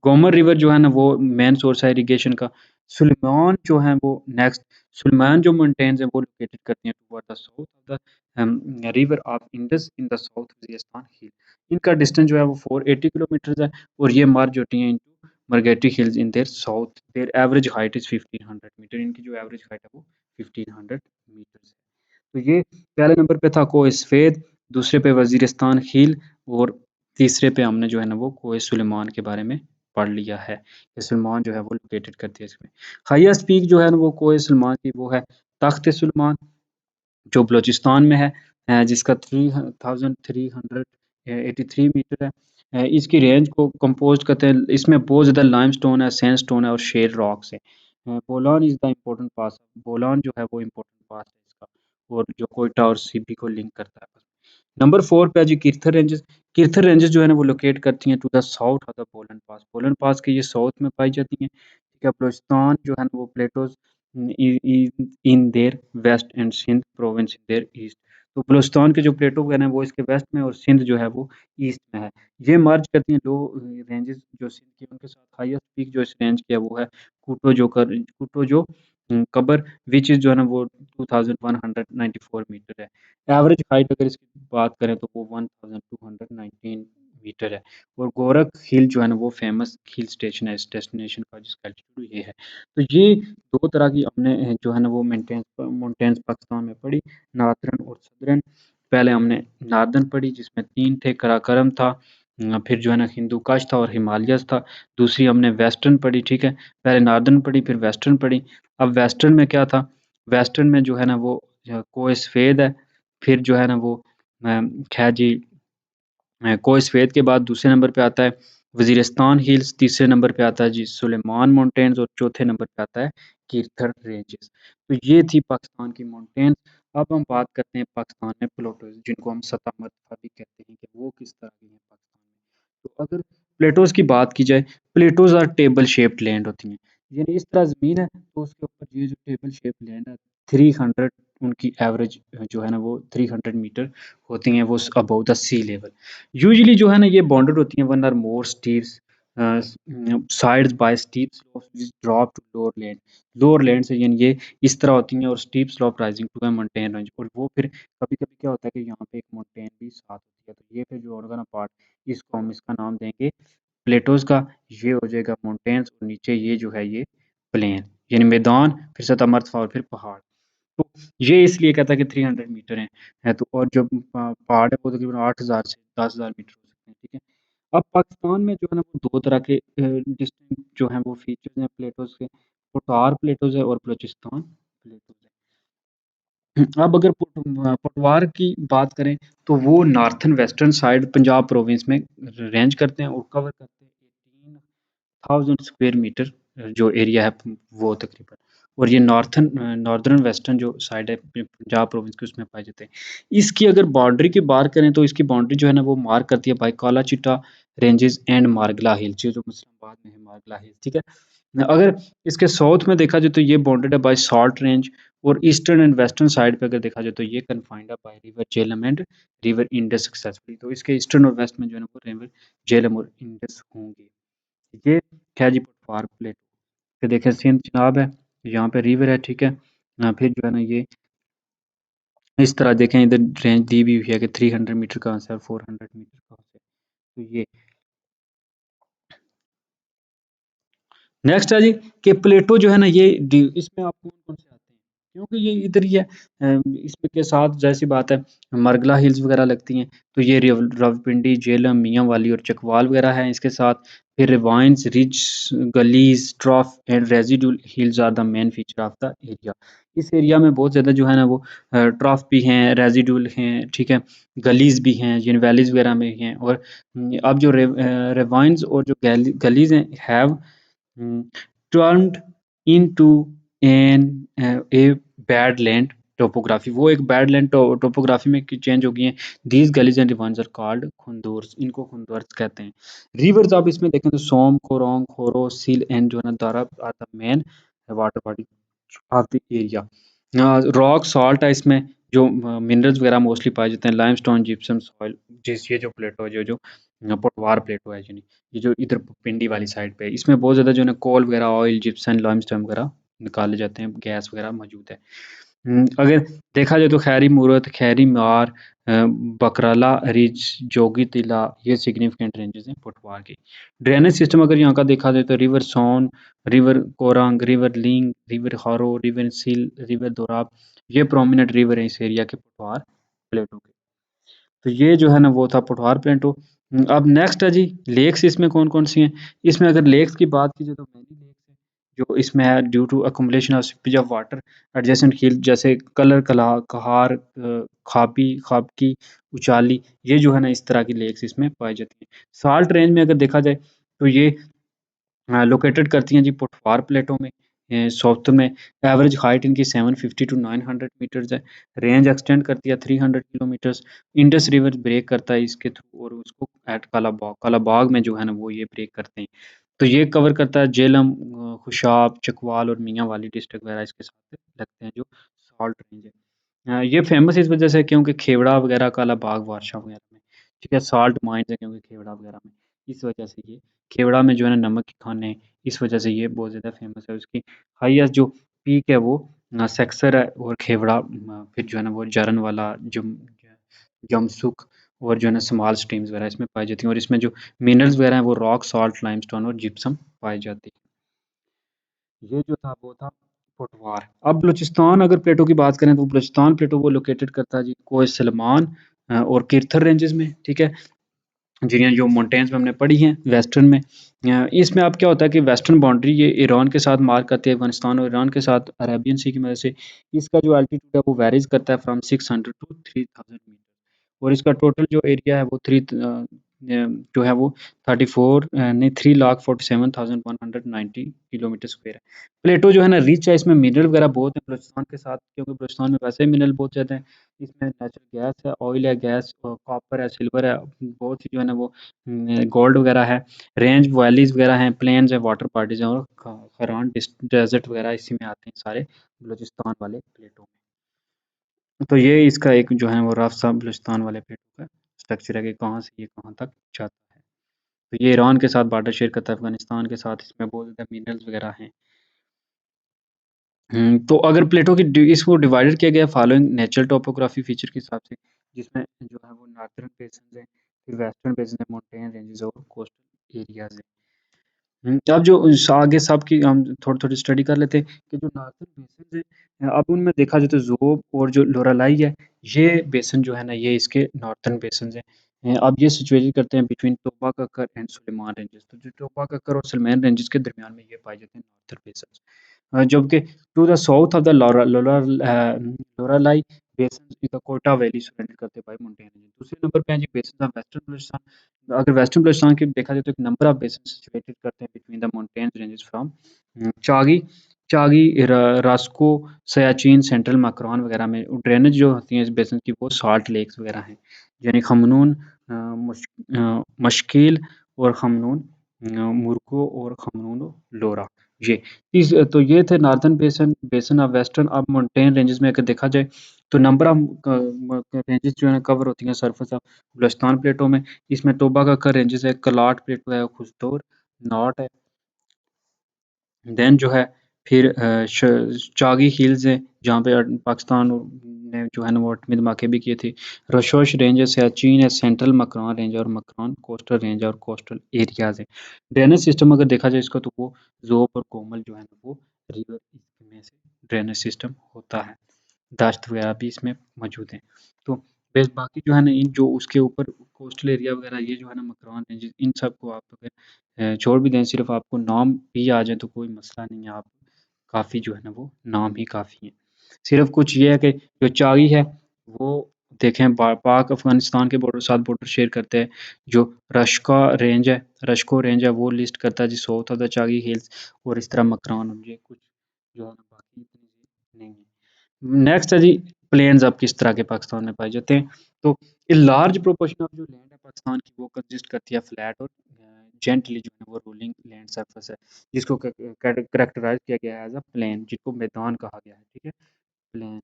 गोमल रिवर जो है ना वो मेन सोर्स है इरिगेशन का। सुलेमान जो है वो नेक्स्ट सुलेमान जो माउंटेन्स हैं वो लोकेटेड करती हैं toward the south of the river of Indus in the south Waziristan hill. इनका डिस्टेंस जो है वो 480 किलोमीटर्स है, और ये मर्ज होती हैं इनटू मरगेटी hills in their south. Their average height is 1500 metre. इनकी जो एवरेज हाइट है वो 1500 मीटर्स है। तो ये पहले नंबर पे था कोह सफ़ेद, दूसरे पे वज़ीरिस्तान हिल, और तीसरे पे हमने जो है ना वो कोह सुलेमान के बारे में पढ़ लिया है कि सुलेमान जो है वो लोकेटेड करती है इसमें। हाईएस्ट पीक जो है ना वो कोह सुलेमान की वो है तख्त सुलेमान, जो बलूचिस्तान में है, जिसका 3383 मीटर है। इसकी रेंज को कंपोज़ करते हैं, इसमें बहुत ज़्यादा लाइमस्टोन है, सैंडस्टोन है और शेल रॉक्स है। बोलान इज़ द इम्पोर्टेंट पास। बोलान जो है वो इम्पोर्टेंट पास है इसका, और जो कोयटा और सीपी को लिंक करता है। नंबर 4 पे है जी किरथर रेंजेस। किरथर रेंजेस जो है ना वो लोकेट करती हैं to the south of the Bolan pass. बोलन पास के ये साउथ में पाई जाती हैं। ठीक है, बलूचिस्तान जो है ना वो plateaus in their west and Sindh province in their east. तो बलूचिस्तान के जो प्लेटो है ना वो इसके वेस्ट में, और सिंध जो है वो ईस्ट में है। ये मर्ज करती हैं दो रेंजेस जो सिंध की उनके साथ। हाईएस्ट पीक जो इस रेंज की है वो है कुटो जो कबर व्हिच इज़ जो है ना वो 2194 मीटर है। एवरेज हाइट अगर इसकी बात करें तो वो 1219 मीटर है। और गोरख हिल जो है ना वो फेमस हिल स्टेशन है इस डेस्टिनेशन का, जिसका एल्टीट्यूड ये है। तो ये 2 तरह की हमने जो है ना वो माउंटेन्स पाकिस्तान में पढ़ी, नॉर्थर्न और सदर्न। पहले हमने नॉर्दर्न पढ़ी जिसमें 3 थे, कराकोरम था, फिर जो है ना हिंदू कुश था और हिमालयस था। दूसरी हमने वेस्टर्न पढ़ी, ठीक है? पहले नॉर्दर्न पढ़ी फिर वेस्टर्न पढ़ी। अब वेस्टर्न में क्या था? वेस्टर्न में जो है ना वो कोह सफ़ेद है, फिर जो है ना वो खैर जी कोह सफ़ेद के बाद दूसरे नंबर पे आता है वज़ीरिस्तान हिल्स, तीसरे नंबर पे आता है जी सुलेमान माउंटेन्स, और चौथे नंबर पे आता है किरथर रेंजेस। तो ये थी पाकिस्तान की माउंटेन्स। अब हम बात करते हैं पाकिस्तान में प्लेटोज़, जिनको हम सतह मरतफा भी कहते हैं, कि वो किस तरह की हैं पाकिस्तान में। तो अगर प्लेटोज़ की बात की जाए, प्लेटोज़ आर टेबल शेप्ड लैंड होती हैं। यानी इस तरह ज़मीन है तो उसके ऊपर ये जो टेबल शेप्ड लैंड है 300 उनकी एवरेज जो है ना वो 300 मीटर होती हैं वो above the sea level. Usually जो है ना ये बॉन्डेड होती हैं one or more steeps sides by steep slopes which drop to lower land से, यानी ये इस तरह होती हैं, और steep slope rising to a mountain range. और वो फिर कभी-कभी क्या होता है कि यहाँ पे एक माउंटेन भी साथ होती है, तो ये फिर जो होगा ना पार्ट, इसको हम इसका नाम देंगे प्लेटोज़ का। ये हो जाएगा माउंटेन्स, और नीचे ये जो है ये प्लेन, यानी मैदान, फिर सतह मर्तफा और फिर पहाड़। तो ये इसलिए कहता है कि 300 मीटर है तो, और जो पहाड़ है वो तकरीबन 8000 से 10,000 मीटर हो सकते हैं, ठीक है। अब पाकिस्तान में जो है ना वो 2 तरह के डिस्टिंक्ट जो हैं वो फीचर्स हैं प्लेटोज़ के, पोटार प्लेटोज़ है और बलूचिस्तान प्लेटोज़ है। अब अगर पटवार की बात करें तो वो northern western side Punjab province में रेंज करते हैं और कवर करते हैं 18,000 स्क्वायर मीटर जो एरिया है वो तकरीबन। और ये नॉर्दर्न वेस्टर्न जो साइड है पंजाब प्रोविंस की, उसमें पाए जाते हैं। इसकी अगर बाउंड्री की बात करें तो इसकी बाउंड्री जो है ना वो मार्क करती है बाय काला चिट्टा रेंजेस एंड मारगला हिल्स, जो मुसलमाबाद में है मारगला हिल्स, ठीक है। अगर इसके साउथ में देखा जाए तो ये बाउंडेड है बाय सॉल्ट रेंज, और ईस्टर्न एंड वेस्टर्न साइड पे अगर देखा जाए तो ये कन्फाइंड है by river Jhelum and river Indus successfully. तो इसके ईस्टर्न और वेस्ट में जो है ना वो रिवर झेलम और इंडस होंगे। ये खैजी पटवार प्लेटो। फिर देखें सिंध चिनाब है, यहाँ पे रिवर है, ठीक है। फिर जो है ना ये इस तरह देखें, इधर रेंज दी भी हुई है कि 300 मीटर कहाँ से और 400 मीटर कहाँ से। तो ये नेक्स्ट है जी कि प्लेटो जो है ना ये इसमें आप कौन कौन से आते हैं क्योंकि ये इधर ही है इसमें के साथ जैसी बात है मरगला हिल्स वगैरह लगती हैं तो ये रावलपिंडी झेलम मियाँ वाली और चकवाल वगैरह है इसके साथ फिर ravines ridge gullies trough and residual hills are the main feature of the area इस एरिया में बहुत ज़्यादा जो है ना वो ट्रॉफ भी हैं रेजिडुअल हैं ठीक है गलीज भी हैं जिन वैलीज वगैरह में हैं और अब जो रिवाइंस और जो गलीज हैं have turned into a badland topography वो एक badland topography में चेंज हो गई हैं these gullies and ravines are called खुंदूर्स इनको खुंदूर्स कहते हैं रिवर्स आप इसमें देखें तो सोम कोरोंग खोरो सील एंड जो है ना दारा are the main water body of the area rock salt है इसमें जो मिनरल्स वगैरह मोस्टली पाए जाते हैं लाइमस्टोन जिप्सम सॉइल जिस ये जो प्लेटो है जो पटवार प्लेटो है यानी ये जो इधर पिंडी वाली साइड पे है इसमें बहुत ज़्यादा जो है ना कोल वगैरह ऑयल जिप्सम लाइमस्टोन वगैरह निकाले जाते हैं गैस वगैरह मौजूद है अगर देखा जाए तो खैरी मूरत खैरी मार बकराला रिज जोगी टीला ये सिग्निफिकेंट रेंजेस हैं पटवार के ड्रेनेज सिस्टम अगर यहाँ का देखा जाए तो रिवर सोन रिवर कोरंग रिवर लिंग रिवर हारो रिवर सील रिवर दोराब ये प्रोमिनेंट रिवर है इस एरिया के पटवार प्लेटो के तो ये जो है ना वो था पटवार प्लेटो अब नेक्स्ट है जी लेक्स इसमें कौन कौन सी हैं इसमें अगर लेक्स की बात की जाए तो मैनी लेक्स हैं जो इसमें है due to accommodation of seepage of water adjacent hill जैसे कलर कला कहार खापी खापकी उचाली ये जो है ना इस तरह की लेक्स इसमें पाई जाती हैं साल्ट रेंज में अगर देखा जाए तो ये लोकेटेड करती हैं जी पटवार प्लेटों में साउथ में एवरेज हाइट इनकी 750 टू 900 मीटर्स है रेंज एक्सटेंड करती है 300 किलोमीटर्स इंडस रिवर ब्रेक करता है इसके थ्रू और उसको एट कालाबाग में जो है ना वो ये ब्रेक करते हैं तो ये कवर करता है जेलम खुशाब चकवाल और मियाँ वाली डिस्ट्रिक्ट वगैरह इसके साथ लगते हैं जो सॉल्ट रेंज है ये फेमस इस वजह से क्योंकि खेवड़ा वगैरह काला बाग वारशा वगैरह में ठीक है साल्ट माइंस है क्योंकि खेवड़ा वगैरह में इस वजह से ये खेवड़ा में जो है ना नमक के खाने हैं इस वजह से ये बहुत ज़्यादा फेमस है उसकी हाईएस्ट जो पीक है वो सेक्सर है और खेवड़ा फिर जो है ना वो जरन वाला जमसुख और जो है ना स्मॉल स्ट्रीम्स वगैरह इसमें पाई जाती हैं और इसमें जो मिनरल्स वगैरह हैं वो रॉक सॉल्ट लाइमस्टोन और जिप्सम पाई जाती है ये जो था वो था पटवार अब बलूचिस्तान अगर प्लेटो की बात करें तो बलूचिस्तान प्लेटो वो लोकेटेड करता है जी कोह सलमान और किरथर रेंजेस में ठीक है जिन्हें जो माउंटेन्स में हमने पढ़ी हैं वेस्टर्न में इसमें अब क्या होता है कि वेस्टर्न बाउंड्री ये ईरान के साथ मार्क करती है अफगानिस्तान और ईरान के साथ अरेबियन सी की मदद से इसका जो एल्टीट्यूड है वो वेरीज करता है फ्रॉम 600 टू 3000 मीटर और इसका टोटल जो एरिया है वो जो है वो 34 नहीं 3,47,190 किलोमीटर स्क्वायर है प्लेटो जो है ना रिच है इसमें मिनरल वगैरह बहुत है बलूचिस्तान के साथ क्योंकि बलूचिस्तान में वैसे ही मिनरल बहुत ज़्यादा है इसमें नेचुरल गैस है ऑयल है गैस कॉपर है सिल्वर है बहुत सी जो है ना वो गोल्ड वगैरह है रेंज वैलीज वगैरह हैं प्लेन्स हैं वाटर बॉडीज हैं और खरान डेजर्ट वगैरह इसी में आते हैं सारे बलूचिस्तान वाले प्लेटों में तो ये इसका एक जो है वो रफ सा बलूचिस्तान वाले प्लेटों का स्ट्रक्चर है कि कहाँ से ये कहाँ तक जाता है तो ये ईरान के साथ बॉर्डर शेयर करता है अफगानिस्तान के साथ इसमें बहुत ज़्यादा मिनरल्स वगैरह हैं तो अगर प्लेटों की इसको डिवाइडेड किया गया फॉलोइंग नेचुरल टोपोग्राफी फीचर के हिसाब से जिसमें जो है वो नॉर्थर्न बेसिन है फिर वेस्टर्न बेसिन है माउंटेन रेंजेस और कोस्टल एरियाज है अब जो आगे सब की हम थोड़ी-थोड़ी स्टडी कर लेते हैं कि जो नॉर्थर्न बेसिन्स हैं अब उनमें देखा जाए तो ज़ोब और जो लोरालाई है, ये बेसिन जो है ना ये इसके नॉर्थर्न बेसिन्स हैं। अब ये सिचुएटेड करते हैं बिटवीन टोबा ककर एंड सुलेमान रेंजेस तो जो टोबा ककर और सुलेमान रेंजेस के दरमियान में ये पाए जाते हैं नॉर्थर्न बेसिन्स। जबकि to the south of the Loralai basin in the Quetta valley surrounded करते बाय माउंटेन रेंज। दूसरे नंबर पे हैं जी बेसिन्स ऑफ वेस्टर्न बलूचिस्तान अगर वेस्टर्न बलूचिस्तान की देखा जाए तो एक नंबर ऑफ बेसिन सिचुएटेड करते हैं between the mountain ranges from Chagai Chagai Roscoe Siachen central Makran वगैरह में ड्रेनेज जो होती हैं इस बेसिन की वो साल्ट लेक्स वगैरह हैं यानी खमनून मशकील और खमनून मुरको और खमनून लोरा ये तो ये थे northern basin basin of western अब माउंटेन रेंजेस में अगर देखा जाए तो नंबर ऑफ रेंजेस जो है कवर होती हैं सरफेस ऑफ बलूचिस्तान प्लेटों में इसमें टोबा का रेंजेस है कलाट प्लेटो है खुसदौर नॉट है देन जो है फिर चागी हिल्स है जहाँ पे पाकिस्तान ने जो है ना वो एटमी धमाके भी किए थे। रशोश रेंज है, सियाचिन है, सेंट्रल मकरान रेंज और मकरान कोस्टल रेंज और कोस्टल एरियाज़ है। ड्रेनेज सिस्टम अगर देखा जाए इसका तो वो ज़ोब और कोमल जो है ना वो रिवर में से ड्रेनेज सिस्टम होता है। दाश्त वगैरह भी इसमें मौजूद हैं। तो बेस बाकी जो है ना इन जो उसके ऊपर कोस्टल एरिया वगैरह ये जो है ना मकरान रेंज इन सबको आप अगर छोड़ भी दें सिर्फ़ आपको नाम भी आ जाए तो कोई मसला नहीं है। आप काफ़ी जो है ना वो नाम ही काफ़ी हैं। सिर्फ़ कुछ ये है कि जो चाई है वो देखें पाक अफ़गानिस्तान के बॉर्डर साथ बॉर्डर शेयर करते हैं। जो रश्को रेंज है वो लिस्ट करता है जी south of the Chagai hills और इस तरह मकरान ये कुछ जो है ना बाकी इतनी नहीं है। नेक्स्ट है जी प्लेन्स अब किस तरह के पाकिस्तान में पाए जाते हैं। तो ए लार्ज प्रोपोर्शन ऑफ जो लैंड है पाकिस्तान की वो कंसिस्ट करती है फ्लैट और जेंटली जो है वो रोलिंग लैंड सरफेस है जिसको कैरेक्टराइज किया गया है एज अ प्लेन जिसको मैदान कहा गया है। ठीक है प्लेन।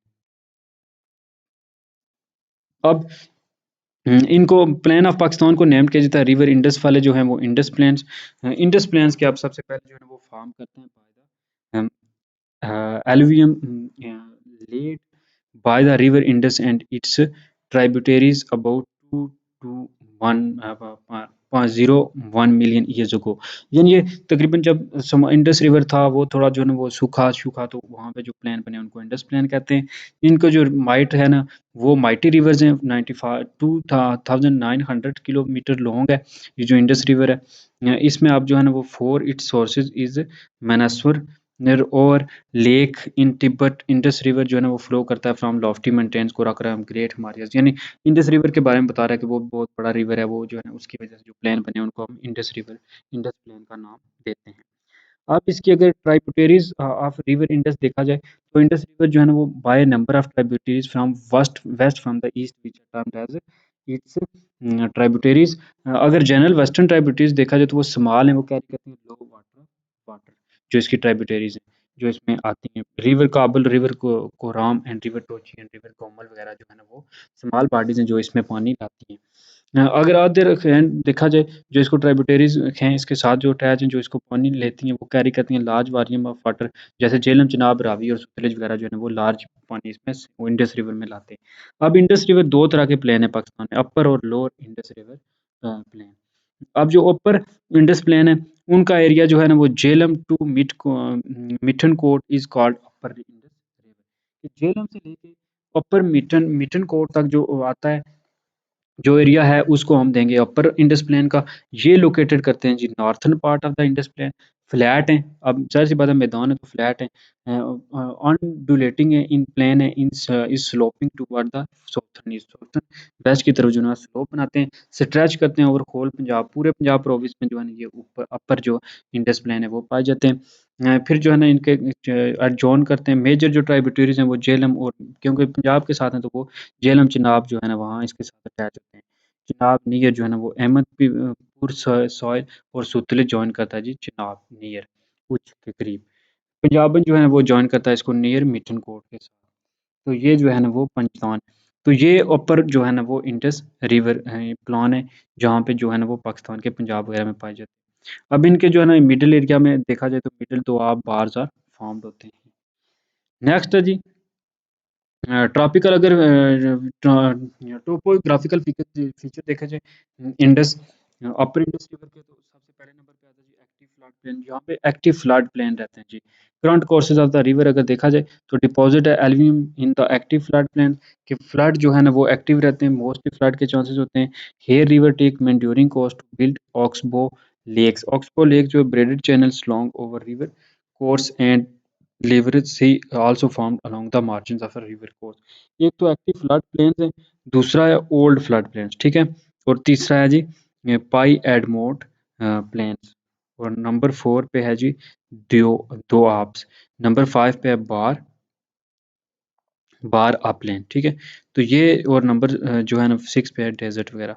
अब इनको प्लेन ऑफ पाकिस्तान को नेम किया जाता है रिवर इंडस वाले जो हैं वो इंडस प्लेन्स के आप सबसे पहले जो है वो फॉर्म करते हैं by the alluvium laid by the river Indus and its tributaries about 2 to 1.01 million years ago. यानी ये तकरीबन जब इंडस रिवर था वो थोड़ा जो है ना वो सूखा तो वहाँ पे जो प्लेन बने उनको इंडस प्लेन कहते हैं। इनका जो माइट है ना वो माइटी रिवर्स हैं 92,900 किलोमीटर लॉन्ग है ये जो इंडस रिवर है। इसमें आप जो है ना वो for its sources is Mansarovar और lake in Tibet Indus river जो है ना वो फ्लो करता है from lofty mountains Karakoram great Himalayas यानी इंडस रिवर के बारे में बता रहा है कि वो बहुत बड़ा रिवर है वो जो है ना उसकी वजह से जो प्लेन बने हैं उनको हम इंडस प्लेन का नाम देते हैं। अब इसकी अगर ट्राइब्यूटरीज ऑफ रिवर इंडस देखा जाए तो इंडस रिवर जो है ना वो by number of tributaries from west from the east which are termed as its tributaries. अगर जनरल वेस्टर्न ट्राइब्यूटरीज देखा जाए तो वो स्मॉल है वो कैरी करती हैं लो वाटर वाटर जो इसकी ट्राइब्यूटरीज हैं जो इसमें आती हैं river Kabul river Kurram and river Tochi and river Gomal वगैरह जो है ना वो स्मॉल बॉडीज हैं जो इसमें पानी लाती हैं। अगर अदर हैंड देखा जाए जो इसको ट्राइब्यूटरीज हैं इसके साथ जो अटैच हैं जो इसको पानी लेती हैं वो कैरी करती हैं लार्ज वॉल्यूम ऑफ वाटर जैसे झेलम चिनाब रावी और सतलज वगैरह जो है ना वो लार्ज पानी इसमें वो इंडस रिवर में लाते हैं। अब इंडस रिवर दो तरह के प्लेन है पाकिस्तान में अपर और लोअर इंडस रिवर प्लेन। अब जो ऊपर इंडस प्लेन है उनका एरिया जो है ना वो Jhelum to Mithankot is called upper Indus river. Jhelum से लेके अपर मिठन कोट तक जो आता है जो एरिया है उसको हम देंगे अपर इंडस प्लेन का। ये लोकेटेड करते हैं जी northern part of the Indus plain. Flat है अब ज़ाहिर सी बात है मैदान है तो फ्लैट है अनडुलेटिंग है इन प्लेन है इन is sloping toward the southern west की तरफ जो है स्लोप बनाते हैं स्ट्रेच करते हैं ओवर होल पंजाब पूरे पंजाब प्रोविंस में जो है ना ये ऊपर अपर जो इंडस प्लेन है वो पाए जाते हैं। फिर जो है ना इनके एडजॉइन करते हैं मेजर जो ट्राइब्यूटरीज हैं वो झेलम और क्योंकि पंजाब के साथ हैं तो वो झेलम चिनाब जो है ना वहाँ इसके साथ अटैच होते हैं। चिनाब नियर जो है ना वो अहमदपुर सॉइल और सुतलेज जॉइन करता है जी चिनाब नियर उच्च के करीब। पंजाबन जो है वो जॉइन करता है इसको नियर मिठन कोट के साथ। तो ये जो है ना वो पंजतान। तो ये ऊपर जो है ना वो इंडस रिवर प्लान है जहाँ पे जो है ना वो पाकिस्तान के पंजाब वगैरह में पाए जाते हैं। अब इनके जो है ना मिडल एरिया में देखा जाए तो मिडल तो आप बार्स आर फॉर्म्ड होते हैं। नेक्स्ट है जी ट्रॉपिकल अगर टोपोग्राफिकल फीचर फीचर देखा जाए इंडस अपर इंडस रिवर के तो सबसे पहले नंबर पे आता है जी एक्टिव फ्लड प्लेन यहाँ पे एक्टिव फ्लड प्लेन रहते हैं जी। Current courses of the river अगर देखा जाए तो डिपॉजिट है alluvium in the active flood plain के फ्लड जो है ना वो एक्टिव रहते हैं मोस्टली फ्लड के चांसेस होते हैं। हेयर रिवर टेक मैंड्यूरिंग कोस्ट बिल्ड ऑक्सबो लेक जो braided channels long over river course and leverage sea also formed along the margins of a river course। एक तो एक्टिव फ्लड प्लेन्स है दूसरा है ओल्ड फ्लड प्लेन्स ठीक है और तीसरा है जी पाई एडमोड प्लेन्स और नंबर 4 पे है जी दो दो आप्स नंबर 5 पे है बार बार अपलैंड ठीक है। तो ये और नंबर जो है ना 6 पे है डेजर्ट वगैरह।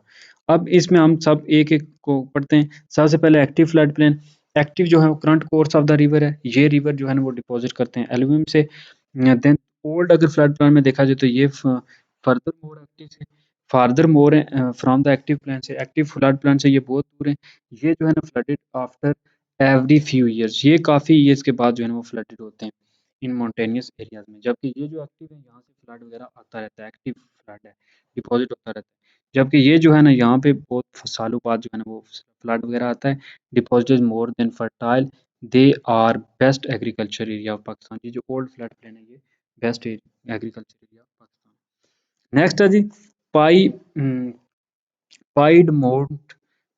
अब इसमें हम सब एक-एक को पढ़ते हैं। सबसे पहले एक्टिव फ्लड प्लेन एक्टिव जो है वो current course of the river है। ये रिवर जो है ना वो डिपॉज़िट करते हैं एल्यूवियल से। देन ओल्ड अगर फ्लड प्लेन में देखा जाए तो ये फर्दर मोर एक्टिव से फार्दर मोर है फ्रॉम द एक्टिव प्लेन से एक्टिव फ्लड प्लेन से ये बहुत दूर है। ये जो है ना flooded after every few years ये काफ़ी ईयर्स के बाद जो है ना वो फ्लडेड होते हैं। इन माउंटेनियस एरियाज में, जबकि ये जो एक्टिव है यहाँ से फ्लड वगैरह आता रहता है, एक्टिव फ्लड है, डिपॉजिट होता रहता है। जबकि ये जो है ना यहाँ पे बहुत सालों बाद जो है ना वो फ्लड वगैरह आता है। Deposit is more than fertile, they are best agriculture area of Pakistan. ये जो ओल्ड फ्लड प्लेन है ये best agriculture area of Pakistan. Next है जी पाई पाइडमोंट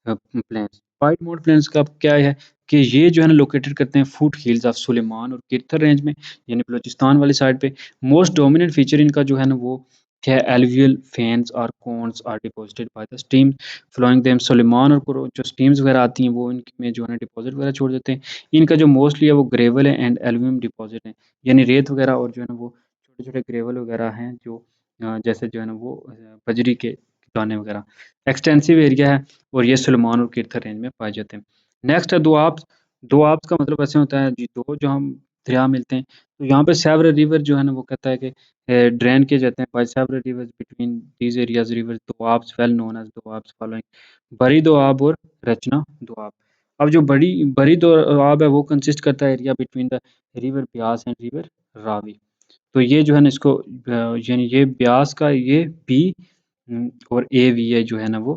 प्लेन्स। पाइडमोंट प्लेन्स का क्या है कि ये जो है ना लोकेटेड करते हैं फुट हिल्स ऑफ सुलेमान और किरथर रेंज में, यानी बलूचिस्तान वाली साइड पे। मोस्ट डोमिनेंट फीचर इनका जो है ना वो क्या है, एलुवियल फेन्स और cones are deposited by the stream flowing them. Sulaiman और जो स्ट्रीम्स वगैरह आती हैं वो इनमें जो है ना डिपॉजिट वगैरह छोड़ देते हैं। इनका जो मोस्टली है वो ग्रेवल है एंड एल्यूमिनियम डिपॉजिट है, यानी रेत वगैरह और जो है ना वो छोटे छोटे ग्रेवल वगैरह हैं जो जैसे जो है ना वो बजरी के दाने वगैरह। एक्सटेंसिव एरिया है और ये सुलेमान और किरथर रेंज में पाए जाते हैं। नेक्स्ट है दोआब्स। दोआब्स का मतलब ऐसे होता है जी, दो जो हम दरिया मिलते हैं, तो यहाँ पे सेवरल रिवर जो है ना वो कहता है कि ड्रेन किए जाते हैं by several rivers between these areas river doabs well known as doabs following Bari Doab और रचना दोआब। अब जो बड़ी बड़ी दोआब है वो कंसिस्ट करता है area between the river Beas and river Ravi. तो ये जो है ना इसको यानी ये ब्यास का ये बी और ए वी ए जो है ना वो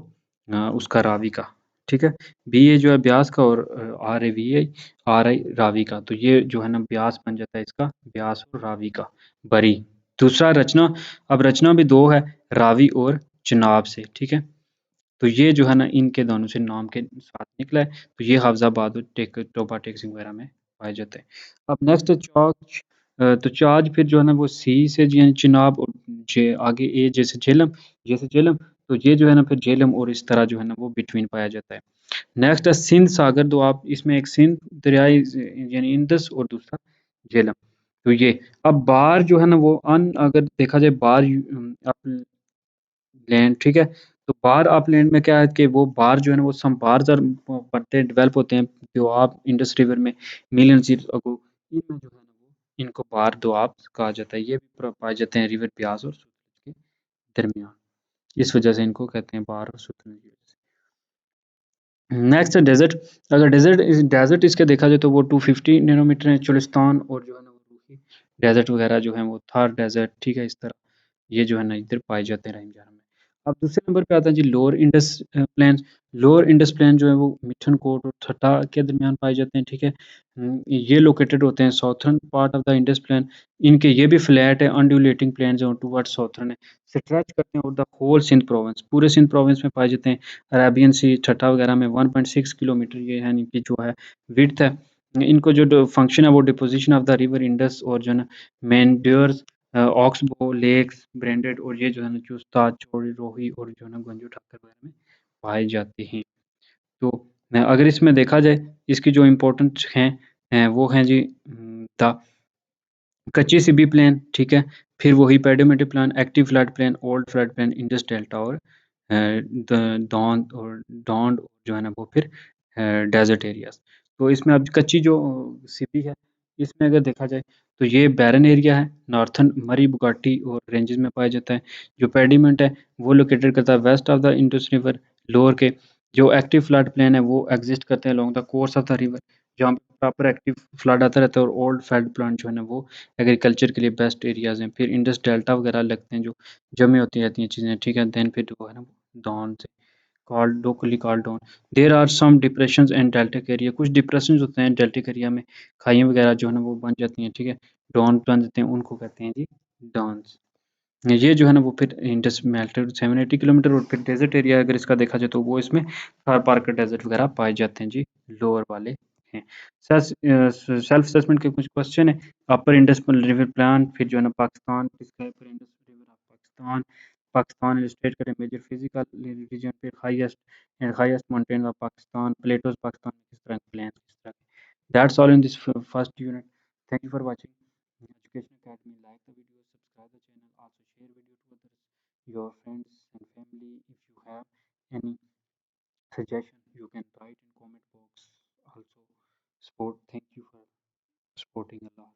उसका रावी का, ठीक है। बी ए जो है ब्यास का और R A V A R I Ravi का। तो ये जो है ना ब्यास बन जाता है इसका, ब्यास और रावी का बरी। दूसरा रचना। अब रचना भी दो है, रावी और चिनाब से, ठीक है। तो ये जो है ना इनके दोनों से नाम के साथ निकला है। तो ये हाफजाबाद और टोबा टेक्सिंग वगैरह में पाए जाते हैं। अब नेक्स्ट है चाच। तो चाच फिर जो है ना वो सी से यानी चिनाब और जे आगे ए जैसे झेलम। तो ये जो है ना फिर झेलम और इस तरह जो है ना वो बिटवीन पाया जाता है। नेक्स्ट है सिंध सागर। तो आप इसमें एक सिंध दरियाई यानी इंदस और दूसरा झेलम। तो ये अब बार जो है ना वो अगर देखा जाए बार लैंड, ठीक है। तो बार अपलैंड में क्या है कि वो बार जो है ना वो संभार जर बनते हैं, डेवलप होते हैं दोआब इंडस रिवर में मिलियंस ईयर्स अगो। इनमें जो है ना वो इनको बार दोआब कहा जाता है। ये भी पाए जाते हैं रिवर ब्यास और सतलुज के दरमियान। इस वजह से इनको कहते हैं बार और सतलुज की वजह से। नेक्स्ट है डेजर्ट। अगर डेजर्ट इसके देखा जाए तो वो 250 नैनोमीटर है चोलिस्तान और जो है ना वो रूही डेजर्ट वगैरह जो है वो थार डेजर्ट, ठीक है। इस तरह ये जो है ना इधर पाए जाते हैं रहीमजारा में। अब दूसरे नंबर पे आता है जी lower Indus plain. Lower Indus plain जो है वो मिठन कोट और ठट्टा के दरमियान पाए जाते हैं, ठीक है। ये लोकेटेड होते हैं southern part of the Indus plain. इनके ये भी फ्लैट है अनड्यूलेटिंग प्लेन जो टूवर्ड्स साउथर्न है, स्ट्रेच करते हैं और द होल सिंध प्रोविंस, पूरे सिंध प्रोविंस में पाए जाते हैं। अरेबियन सी ठट्टा वगैरह में 1.6 किलोमीटर ये है इनकी जो है विड्थ है। इनको जो फंक्शन है वो deposition of the river Indus और जो है ना मेंड्योर्स ऑक्सबो लेक्स ब्रांडेड और ये जो है ना चुस्ता चोरी रोही और जो है ना गंजू ठाकर वगैरह में पाए जाते हैं। तो अगर इसमें देखा जाए इसकी जो इम्पोर्टेंट हैं वो हैं जी द कच्ची सीबी प्लेन, ठीक है। फिर वही पेडोमेट्री प्लान, active flood plain, old flood plain, Indus delta और डॉन और डॉन्ड जो है ना वो फिर डेजर्ट एरियाज। तो इसमें अब कच्ची जो सीबी है इसमें अगर देखा जाए तो ये बैरन एरिया है, नॉर्थन मरी बुगाटी और रेंजेस में पाया जाता है। जो पेडिमेंट है वो लोकेटेड करता है west of the Indus river lower के। जो एक्टिव फ्लड प्लेन है वो एग्जिस्ट करते हैं along the course of the river, जहाँ प्रॉपर एक्टिव फ्लड आता रहता है। और ओल्ड फ्लड प्लान जो है ना वो एग्रीकल्चर के लिए बेस्ट एरियाज़ हैं। फिर इंडस डेल्टा वगैरह लगते हैं जो जमी होती रहती हैं चीज़ें, ठीक है। देन फिर वो है ना डॉन से called locally called don. There are some depressions and deltaic area. कुछ डिप्रेशंस होते हैं डेल्टिक एरिया में, खाइयाँ वगैरह जो है ना वो बन जाती हैं, ठीक है। डॉन बन जाते हैं, उनको कहते हैं जी डॉन्स। ये जो है ना वो फिर इंडस मेल्टेड 780 किलोमीटर। और फिर डेजर्ट एरिया अगर इसका देखा जाए तो वो इसमें थार पार्कर डेजर्ट वगैरह पाए जाते हैं जी, लोअर वाले हैं। सेल्फ असेसमेंट के कुछ क्वेश्चन है। अपर इंडस रिवर प्लान, फिर जो है ना पाकिस्तान, डिस्क्राइब कर Indus river of Pakistan. Pakistan illustrate करें मेजर फिजिकल रीजन, फिर highest mountain of Pakistan, Plato's Pakistan में किस तरह के प्लान किस तरह के। That's all in this first unit. Thank you for watching Education Academy. Like the video, subscribe the channel, also share video to others, your friends and family. If you have any suggestion, you can write in comment box. Also, support. Thank you for supporting Allah.